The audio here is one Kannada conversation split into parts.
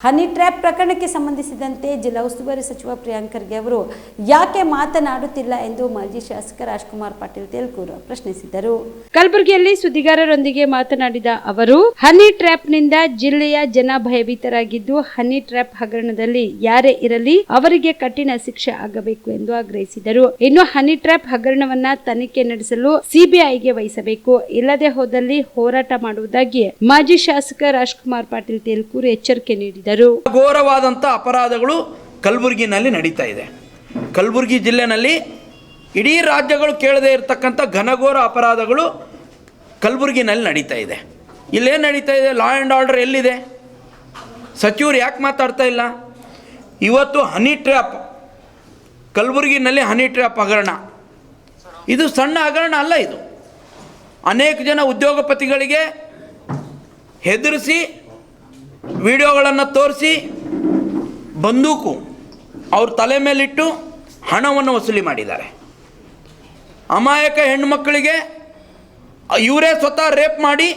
ಹನಿ ಟ್ರ್ಯಾಪ್ ಪ್ರಕರಣಕ್ಕೆ ಸಂಬಂಧಿಸಿದಂತೆ ಜಿಲ್ಲಾ ಉಸ್ತುವಾರಿ ಸಚಿವ ಪ್ರಿಯಾಂಕ್ ಖರ್ಗೆ ಅವರು ಯಾಕೆ ಮಾತನಾಡುತ್ತಿಲ್ಲ ಎಂದು ಮಾಜಿ ಶಾಸಕ ರಾಜ್ಕುಮಾರ್ ಪಾಟೀಲ್ ತೇಲ್ಕೂರು ಪ್ರಶ್ನಿಸಿದರು. ಕಲಬುರಗಿಯಲ್ಲಿ ಸುದ್ದಿಗಾರರೊಂದಿಗೆ ಮಾತನಾಡಿದ ಅವರು, ಹನಿ ಟ್ರ್ಯಾಪ್ನಿಂದ ಜಿಲ್ಲೆಯ ಜನ ಭಯಭೀತರಾಗಿದ್ದು, ಹನಿ ಟ್ರ್ಯಾಪ್ ಹಗರಣದಲ್ಲಿ ಯಾರೇ ಇರಲಿ ಅವರಿಗೆ ಕಠಿಣ ಶಿಕ್ಷೆ ಆಗಬೇಕು ಎಂದು ಆಗ್ರಹಿಸಿದರು. ಇನ್ನು ಹನಿ ಟ್ರ್ಯಾಪ್ ಹಗರಣವನ್ನ ತನಿಖೆ ನಡೆಸಲು ಸಿಬಿಐಗೆ ವಹಿಸಬೇಕು, ಇಲ್ಲದೆ ಹೋದಲ್ಲಿ ಹೋರಾಟ ಮಾಡುವುದಾಗಿ ಮಾಜಿ ಶಾಸಕ ರಾಜ್ಕುಮಾರ್ ಪಾಟೀಲ್ ತೇಲ್ಕೂರು ಎಚ್ಚರಿಕೆ ನೀಡಿದರು. ಘೋರವಾದಂಥ ಅಪರಾಧಗಳು ಕಲಬುರಗಿನಲ್ಲಿ ನಡೀತಾ ಇದೆ. ಕಲಬುರಗಿ ಜಿಲ್ಲೆನಲ್ಲಿ ಇಡೀ ರಾಜ್ಯಗಳು ಕೇಳದೇ ಇರತಕ್ಕಂಥ ಘನಘೋರ ಅಪರಾಧಗಳು ಕಲಬುರಗಿನಲ್ಲಿ ನಡೀತಾ ಇದೆ. ಇಲ್ಲೇನು ನಡೀತಾ ಇದೆ? ಲಾ ಆ್ಯಂಡ್ ಆರ್ಡರ್ ಎಲ್ಲಿದೆ? ಸಚಿವರು ಯಾಕೆ ಮಾತಾಡ್ತಾ ಇಲ್ಲ? ಇವತ್ತು ಹನಿ ಟ್ರ್ಯಾಪ್, ಕಲಬುರಗಿನಲ್ಲಿ ಹನಿ ಟ್ರ್ಯಾಪ್ ಹಗರಣ, ಇದು ಸಣ್ಣ ಹಗರಣ ಅಲ್ಲ. ಇದು ಅನೇಕ ಜನ ಉದ್ಯೋಗಪತಿಗಳಿಗೆ ಹೆದರಿಸಿ, ವಿಡಿಯೋಗಳನ್ನು ತೋರಿಸಿ, ಬಂದೂಕು ಅವ್ರ ತಲೆ ಮೇಲಿಟ್ಟು ಹಣವನ್ನು ವಸೂಲಿ ಮಾಡಿದ್ದಾರೆ. ಅಮಾಯಕ ಹೆಣ್ಣುಮಕ್ಕಳಿಗೆ ಇವರೇ ಸ್ವತಃ ರೇಪ್ ಮಾಡಿ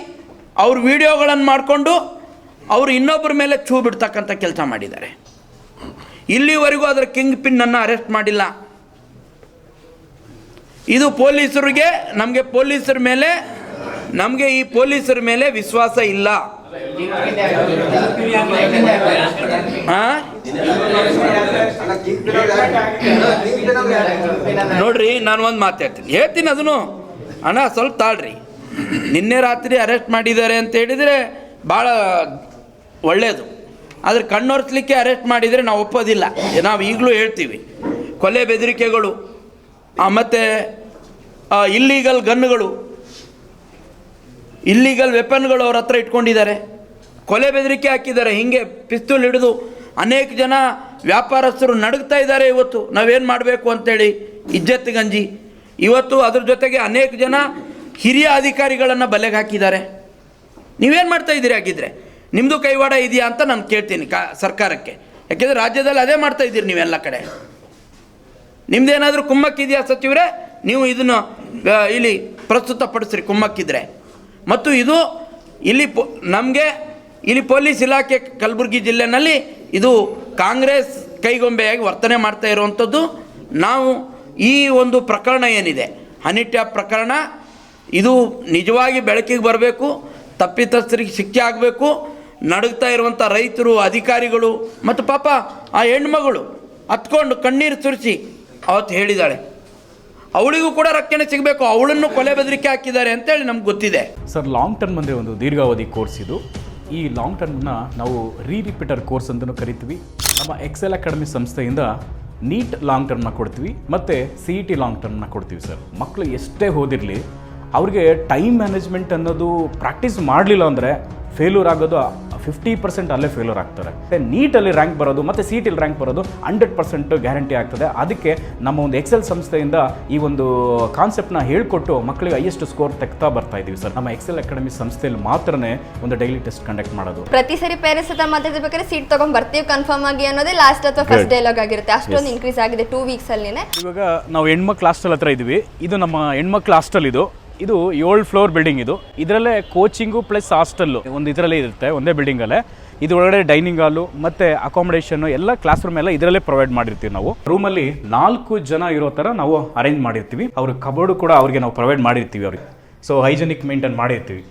ಅವ್ರ ವಿಡಿಯೋಗಳನ್ನು ಮಾಡಿಕೊಂಡು ಅವರು ಇನ್ನೊಬ್ಬರ ಮೇಲೆ ಛೂ ಬಿಡ್ತಕ್ಕಂಥ ಕೆಲಸ ಮಾಡಿದ್ದಾರೆ. ಇಲ್ಲಿವರೆಗೂ ಅದರ ಕಿಂಗ್ ಪಿನ್ನನ್ನು ಅರೆಸ್ಟ್ ಮಾಡಿಲ್ಲ. ಇದು ಪೊಲೀಸರಿಗೆ, ನಮಗೆ ಈ ಪೊಲೀಸರ ಮೇಲೆ ವಿಶ್ವಾಸ ಇಲ್ಲ. ನೋಡ್ರಿ, ನಾನು ಒಂದು ಹೇಳ್ತೀನಿ ಅದನ್ನು ಅಣ್ಣ, ಸ್ವಲ್ಪ ತಾಳ್ರಿ. ನಿನ್ನೆ ರಾತ್ರಿ ಅರೆಸ್ಟ್ ಮಾಡಿದ್ದಾರೆ ಅಂತ ಹೇಳಿದರೆ ಭಾಳ ಒಳ್ಳೆಯದು. ಆದರೆ ಕಣ್ಣೊರೆಸ್ಲಿಕ್ಕೆ ಅರೆಸ್ಟ್ ಮಾಡಿದರೆ ನಾವು ಒಪ್ಪೋದಿಲ್ಲ. ನಾವು ಈಗಲೂ ಹೇಳ್ತೀವಿ, ಕೊಲೆ ಬೆದರಿಕೆಗಳು ಮತ್ತು ಇಲ್ಲೀಗಲ್ ಗನ್ನುಗಳು, ಇಲ್ಲೀಗಲ್ ವೆಪನ್ಗಳು ಅವ್ರ ಹತ್ರ ಇಟ್ಕೊಂಡಿದ್ದಾರೆ, ಕೊಲೆ ಬೆದರಿಕೆ ಹಾಕಿದ್ದಾರೆ. ಹೀಗೆ ಪಿಸ್ತೂಲ್ ಹಿಡಿದು ಅನೇಕ ಜನ ವ್ಯಾಪಾರಸ್ಥರು ನಡುಗ್ತಾ ಇದ್ದಾರೆ. ಇವತ್ತು ನಾವೇನು ಮಾಡಬೇಕು ಅಂತೇಳಿ ಇಜ್ಜತ್ತಿಗಂಜಿ ಇವತ್ತು ಅದ್ರ ಜೊತೆಗೆ ಅನೇಕ ಜನ ಹಿರಿಯ ಅಧಿಕಾರಿಗಳನ್ನು ಬಲೆಗೆ ಹಾಕಿದ್ದಾರೆ. ನೀವೇನು ಮಾಡ್ತಾ ಇದ್ದೀರಿ? ಹಾಗಿದ್ರೆ ನಿಮ್ಮದು ಕೈವಾಡ ಇದೆಯಾ ಅಂತ ನಾನು ಕೇಳ್ತೀನಿ ಸರ್ಕಾರಕ್ಕೆ. ಯಾಕೆಂದರೆ ರಾಜ್ಯದಲ್ಲಿ ಅದೇ ಮಾಡ್ತಾ ಇದ್ದೀರಿ ನೀವೆಲ್ಲ ಕಡೆ. ನಿಮ್ಮದೇನಾದರೂ ಕುಮ್ಮಕ್ಕಿದೆಯಾ ಸಚಿವರೇ? ನೀವು ಇದನ್ನು ಇಲ್ಲಿ ಪ್ರಸ್ತುತಪಡಿಸ್ರಿ ಕುಮ್ಮಕ್ಕಿದ್ರೆ. ಮತ್ತು ಇದು ಇಲ್ಲಿ ಪೊಲೀಸ್ ಇಲಾಖೆ ಕಲಬುರಗಿ ಜಿಲ್ಲೆನಲ್ಲಿ ಇದು ಕಾಂಗ್ರೆಸ್ ಕೈಗೊಂಬೆಯಾಗಿ ವರ್ತನೆ ಮಾಡ್ತಾ ಇರುವಂಥದ್ದು. ನಾವು ಈ ಒಂದು ಪ್ರಕರಣ ಏನಿದೆ, ಹನಿ ಟ್ರ್ಯಾಪ್ ಪ್ರಕರಣ, ಇದು ನಿಜವಾಗಿ ಬೆಳಕಿಗೆ ಬರಬೇಕು, ತಪ್ಪಿತಸ್ಥರಿಗೆ ಶಿಕ್ಷೆ ಆಗಬೇಕು. ನಡುಗ್ತಾ ಇರುವಂಥ ರೈತರು, ಅಧಿಕಾರಿಗಳು ಮತ್ತು ಪಾಪ ಆ ಹೆಣ್ಮಗಳು ಹತ್ಕೊಂಡು ಕಣ್ಣೀರು ಸುರಿಸಿ ಅವತ್ತು ಹೇಳಿದ್ದಾಳೆ, ಅವಳಿಗೂ ಕೂಡ ರಕ್ಷಣೆ ಸಿಗಬೇಕು. ಅವಳನ್ನು ಕೊಲೆ ಬೆದರಿಕೆ ಹಾಕಿದ್ದಾರೆ ಅಂತೇಳಿ ನಮ್ಗೆ ಗೊತ್ತಿದೆ. ಸರ್, ಲಾಂಗ್ ಟರ್ಮ್ ಅಂದರೆ ಒಂದು ದೀರ್ಘಾವಧಿ ಕೋರ್ಸ್ ಇದು. ಈ ಲಾಂಗ್ ಟರ್ಮ್ನ ನಾವು ರಿಪೀಟರ್ ಕೋರ್ಸ್ ಅಂತಲೂ ಕರಿತೀವಿ. ನಮ್ಮ ಎಕ್ಸೆಲ್ ಅಕಾಡೆಮಿ ಸಂಸ್ಥೆಯಿಂದ ನೀಟ್ ಲಾಂಗ್ ಟರ್ಮ್ನ ಕೊಡ್ತೀವಿ ಮತ್ತು CET ಲಾಂಗ್ ಟರ್ಮ್ನ ಕೊಡ್ತೀವಿ. ಸರ್, ಮಕ್ಕಳು ಎಷ್ಟೇ ಓದಿರಲಿ, ಅವ್ರಿಗೆ ಟೈಮ್ ಮ್ಯಾನೇಜ್ಮೆಂಟ್ ಅನ್ನೋದು ಪ್ರಾಕ್ಟೀಸ್ ಮಾಡಲಿಲ್ಲ ಅಂದರೆ ಫೇಲ್ಯೂರ್ ಆಗೋದು 50% ಅಲ್ಲೇ ಫೇಲ್ಯೂರ್ ಆಗ್ತಾರೆ. ನೀಟಲ್ಲಿ ರ್ಯಾಂಕ್ ಬರೋದು ಮತ್ತು CETಲಿ ರ್ಯಾಂಕ್ ಬರೋದು 100% ಗ್ಯಾರಂಟಿ ಆಗ್ತದೆ. ಅದಕ್ಕೆ ನಮ್ಮ ಒಂದು ಎಕ್ಸೆಲ್ ಸಂಸ್ಥೆಯಿಂದ ಈ ಒಂದು ಕಾನ್ಸೆಪ್ಟ್ನ ಹೇಳ್ಕೊಟ್ಟು ಮಕ್ಕಳಿಗೆ ಹೈಯೆಸ್ಟ್ ಸ್ಕೋರ್ ತೆಗ್ತಾ ಬರ್ತಾ ಇದ್ದೀವಿ. ಸರ್, ನಮ್ಮ ಎಕ್ಸೆಲ್ ಅಕಾಡೆಮಿ ಸಂಸ್ಥೆಯಲ್ಲಿ ಮಾತ್ರನೇ ಒಂದು ಡೈಲಿ ಟೆಸ್ಟ್ ಕಂಡಕ್ಟ್ ಮಾಡೋದು. ಪ್ರತಿ ಸರಿ ಪೇರೆಂಟ್ಸ್ ಹತ್ರ ಮಾತಾಡ್ಬೇಕಾದ್ರೆ ಸೀಟ್ ತಗೊಂಡ್ ಬರ್ತೀವಿ ಕನ್ಫರ್ಮ್ ಆಗಿ ಅನ್ನೋದೇ ಲಾಸ್ಟ್ ಅಥವಾ ಫಸ್ಟ್ ಡೈಲಾಗ್ ಆಗಿರುತ್ತೆ. ಅಷ್ಟೊಂದು ಇನ್ಕ್ರೀಸ್ ಆಗಿದೆ 2 weeks ಅಲ್ಲಿನೇ. ಇವಾಗ ನಾವು ಹೆಣ್ಮಕ್ಳು ಹಾಸ್ಟೆಲ್ ಹತ್ರ ಇದ್ದೀವಿ. ಇದು ನಮ್ಮ ಹೆಣ್ಮಕ್ಳು ಹಾಸ್ಟೆಲ್. ಇದು 7 ಫ್ಲೋರ್ ಬಿಲ್ಡಿಂಗ್. ಇದರಲ್ಲೇ ಕೋಚಿಂಗು ಪ್ಲಸ್ ಹಾಸ್ಟೆಲ್ಲು ಒಂದು ಇದರಲ್ಲೇ ಇರುತ್ತೆ, ಒಂದೇ ಬಿಲ್ಡಿಂಗಲ್ಲೇ. ಇದು ಒಳಗಡೆ ಡೈನಿಂಗ್ ಹಾಲು ಮತ್ತು ಅಕಾಮಿಡೇಷನ್ ಎಲ್ಲ ಕ್ಲಾಸ್ ರೂಮ್ ಎಲ್ಲ ಇದರಲ್ಲೇ ಪ್ರೊವೈಡ್ ಮಾಡಿರ್ತೀವಿ. ನಾವು ರೂಮಲ್ಲಿ 4 ಜನ ಇರೋ ಥರ ನಾವು ಅರೇಂಜ್ ಮಾಡಿರ್ತೀವಿ. ಅವ್ರ ಕಬೋರ್ಡು ಕೂಡ ಅವ್ರಿಗೆ ನಾವು ಪ್ರೊವೈಡ್ ಮಾಡಿರ್ತೀವಿ ಅವ್ರಿಗೆ. ಸೊ ಹೈಜೆನಿಕ್ ಮೇಂಟೈನ್ ಮಾಡಿರ್ತೀವಿ.